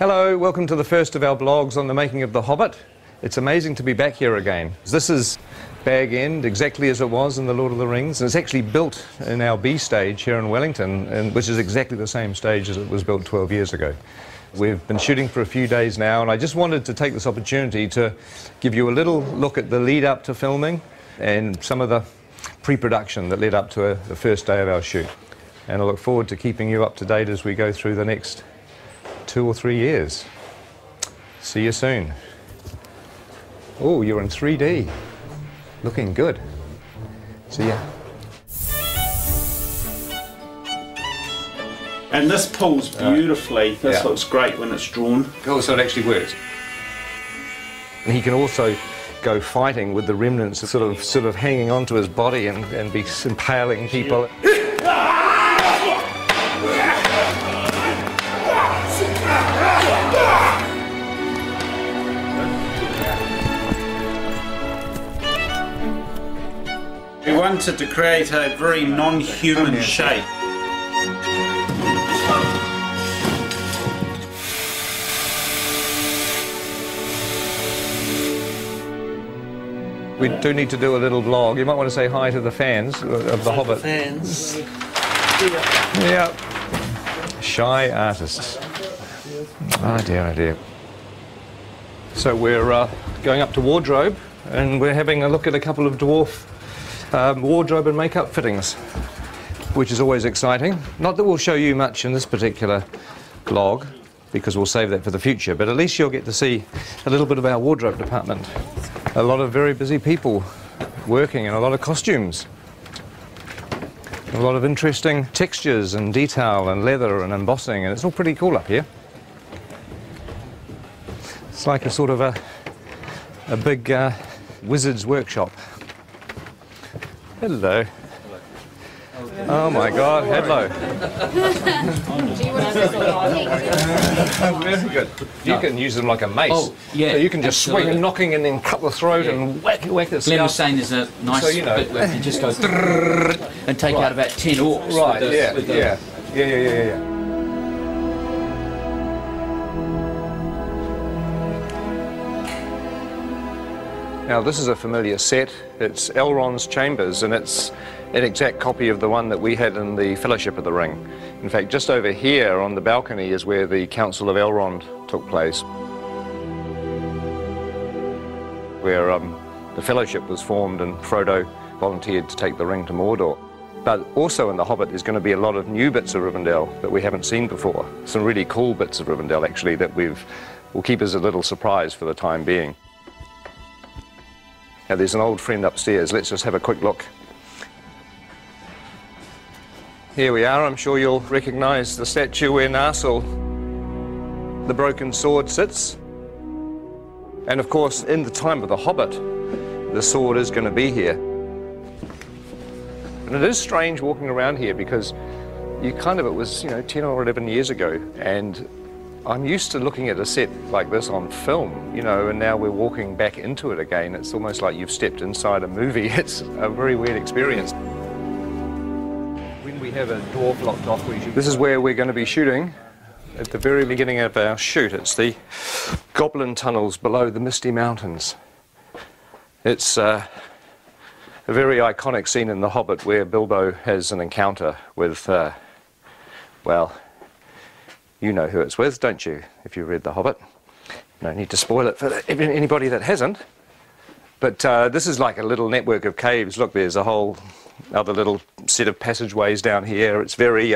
Hello, welcome to the first of our blogs on the making of The Hobbit. It's amazing to be back here again. This is Bag End, exactly as it was in The Lord of the Rings, and it's actually built in our B stage here in Wellington, which is exactly the same stage as it was built 12 years ago. We've been shooting for a few days now, and I just wanted to take this opportunity to give you a little look at the lead up to filming and some of the pre-production that led up to the first day of our shoot. And I look forward to keeping you up to date as we go through the next 2 or 3 years. See you soon. Oh, you're in 3D. Looking good. See ya. And this pulls beautifully. This looks great when it's drawn. Oh, so it actually works. And he can also go fighting with the remnants sort of hanging onto his body and be impaling people. We wanted to create a very non-human shape. We do need to do a little vlog. You might want to say hi to the fans of The Hobbit. Fans. Yeah. Shy artists. Oh dear, oh dear. So we're going up to wardrobe, and we're having a look at a couple of dwarf wardrobe and makeup fittings, which is always exciting. Not that we'll show you much in this particular vlog, because we'll save that for the future, but at least you'll get to see a little bit of our wardrobe department. A lot of very busy people working, and a lot of costumes. A lot of interesting textures and detail and leather and embossing, and it's all pretty cool up here. It's like a sort of a big wizard's workshop. Hello. Oh my God, hello. Very good. You can use them like a mace. Oh, yeah. So you can just swing and knocking and then cut the throat and whack it. Glenn was saying there's a nice bit where you just go and take out about 10 orcs. Right, with the, yeah. Now this is a familiar set. It's Elrond's chambers, and it's an exact copy of the one that we had in the Fellowship of the Ring. In fact, just over here on the balcony is where the Council of Elrond took place, where the Fellowship was formed and Frodo volunteered to take the ring to Mordor. But also in The Hobbit there's going to be a lot of new bits of Rivendell that we haven't seen before. Some really cool bits of Rivendell actually that we'll keep as a little surprise for the time being. Now there's an old friend upstairs. Let's just have a quick look. Here we are. I'm sure you'll recognise the statue where Narsil, the broken sword, sits. And of course, in the time of The Hobbit, the sword is going to be here. And it is strange walking around here because it was 10 or 11 years ago, and I'm used to looking at a set like this on film, and now we're walking back into it again. It's almost like you've stepped inside a movie. It's a very weird experience. When we have a dwarf locked off, this is where we're going to be shooting at the very beginning of our shoot. It's the goblin tunnels below the Misty Mountains. It's a very iconic scene in The Hobbit where Bilbo has an encounter with, well, you know who it's with, don't you, if you read The Hobbit? No need to spoil it for anybody that hasn't. But this is like a little network of caves. Look, there's a whole other little set of passageways down here. It's very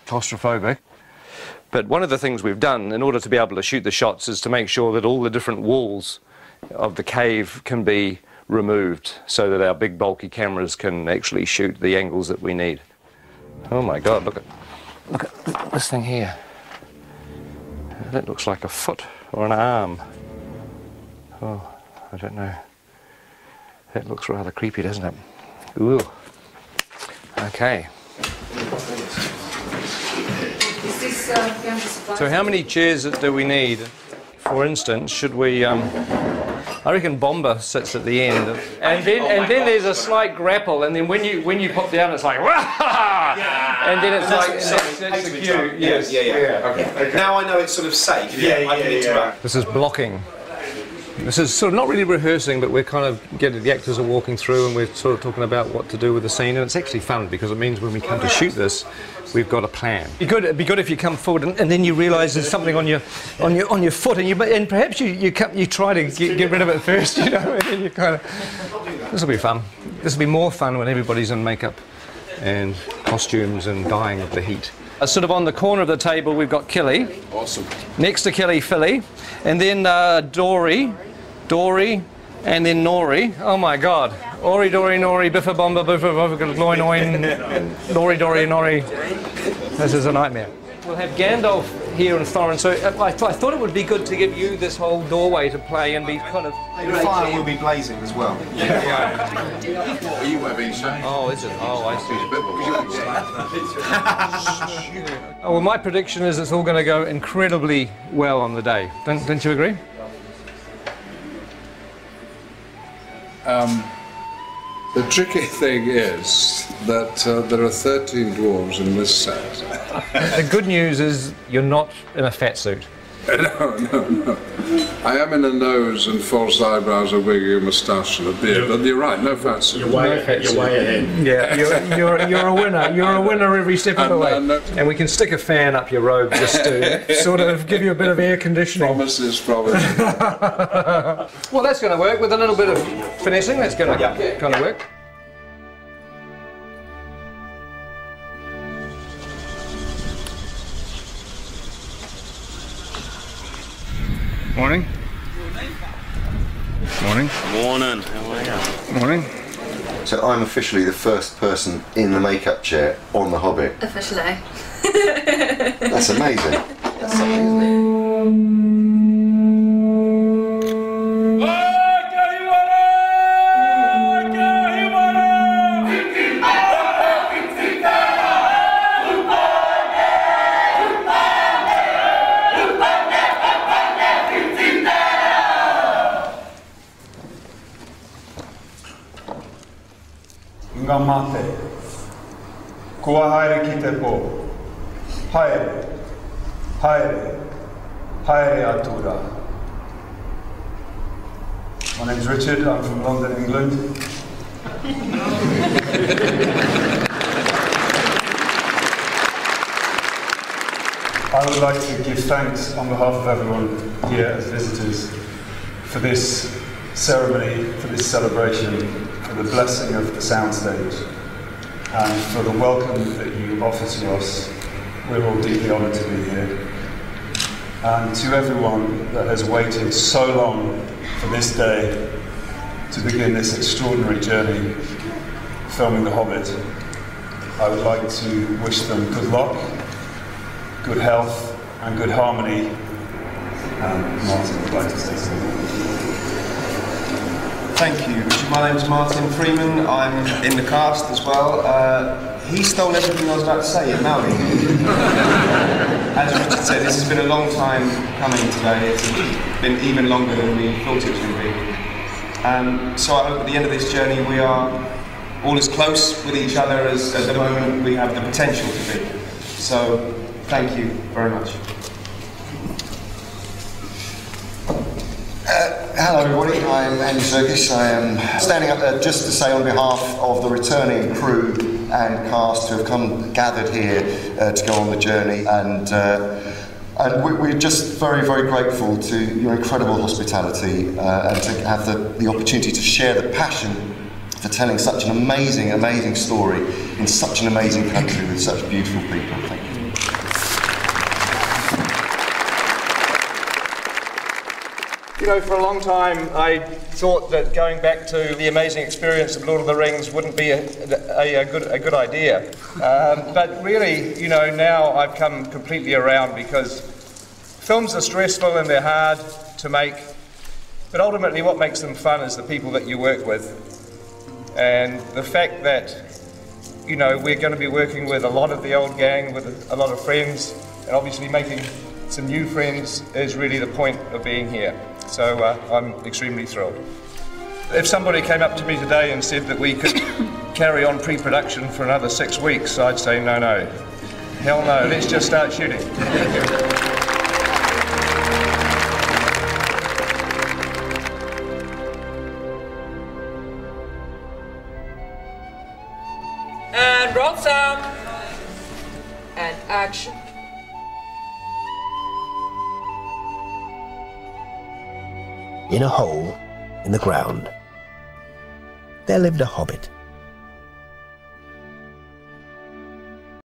claustrophobic. But one of the things we've done in order to be able to shoot the shots is to make sure that all the different walls of the cave can be removed so that our big bulky cameras can actually shoot the angles that we need. Oh my God, look at this thing here. That looks like a foot or an arm. Oh, I don't know. That looks rather creepy, doesn't it? Ooh. Okay. So how many chairs do we need? For instance, should we I reckon Bomber sits at the end, and then there's a slight grapple, and then when you pop down, it's like and then it's that's the cue. Yes. Okay. Now I know it's sort of safe. I can interrupt. This is blocking. This is sort of not really rehearsing, but we're kind of the actors are walking through, and we're sort of talking about what to do with the scene, and it's actually fun because it means when we come to shoot this, we've got a plan. It'd be good if you come forward and then you realise there's something on your foot, and perhaps you try to get rid of it first, you know, and then you kind of. This will be fun. This will be more fun when everybody's in makeup and costumes and dying of the heat. Sort of on the corner of the table, we've got Killy. Awesome. Next to Killy, Philly, and then Dory, and then Nori. Oh my God! Ori, Dory, Nori, Biffa, Bomba, Biffa, Biffa, Gloin, Nori, Dory, Nori. This is a nightmare. We'll have Gandalf here and Thorin, so I thought it would be good to give you this whole doorway to play and be kind of... The fire will be blazing as well. Are you having something? Oh, is it? Oh, I see. Oh, well, my prediction is it's all going to go incredibly well on the day. Don't you agree? The tricky thing is that there are 13 dwarves in this set. The good news is you're not in a fat suit. No. I am in a nose and false eyebrows, a wig, a moustache and a beard, but you're right, no fat suit. You're way ahead. Yeah, you're a winner. You're a winner every step of the way. And we can stick a fan up your robe just to sort of give you a bit of air conditioning. Promises. Well, that's going to work with a little bit of finessing. That's going to kind of work. Morning. Morning. Morning. How are you? Morning. So I'm officially the first person in the makeup chair on The Hobbit. Officially. That's amazing. That's something, isn't it? Ngā mate, kua haere ki te pō, haere, haere, haere atura. My name's Richard, I'm from London, England. I would like to give thanks on behalf of everyone here as visitors for this ceremony, for this celebration, for the blessing of the soundstage, and for the welcome that you offer to us. We're all deeply honoured to be here. And to everyone that has waited so long for this day to begin this extraordinary journey filming The Hobbit, I would like to wish them good luck, good health and good harmony. And Martin would like to say something. Thank you. My name's Martin Freeman. I'm in the cast as well. He stole everything I was about to say in Maori. As Richard said, this has been a long time coming today. It's been even longer than we thought it was going to be. So I hope at the end of this journey we are all as close with each other as at the moment we have the potential to be. So thank you very much. Hello everybody, I'm Andy Serkis. I am standing up there just to say on behalf of the returning crew and cast who have gathered here to go on the journey, and we're just very, very grateful to your incredible hospitality and to have the opportunity to share the passion for telling such an amazing, amazing story in such an amazing country with such beautiful people. Thank you. You know, for a long time I thought that going back to the amazing experience of Lord of the Rings wouldn't be a good idea. But really, you know, now I've come completely around, because films are stressful and they're hard to make, but ultimately what makes them fun is the people that you work with. And the fact that, you know, we're going to be working with a lot of the old gang, with a lot of friends, and obviously making some new friends is really the point of being here. So I'm extremely thrilled. If somebody came up to me today and said that we could carry on pre-production for another 6 weeks, I'd say no, no. Hell no, let's just start shooting. And roll sound. And action. In a hole in the ground, there lived a hobbit.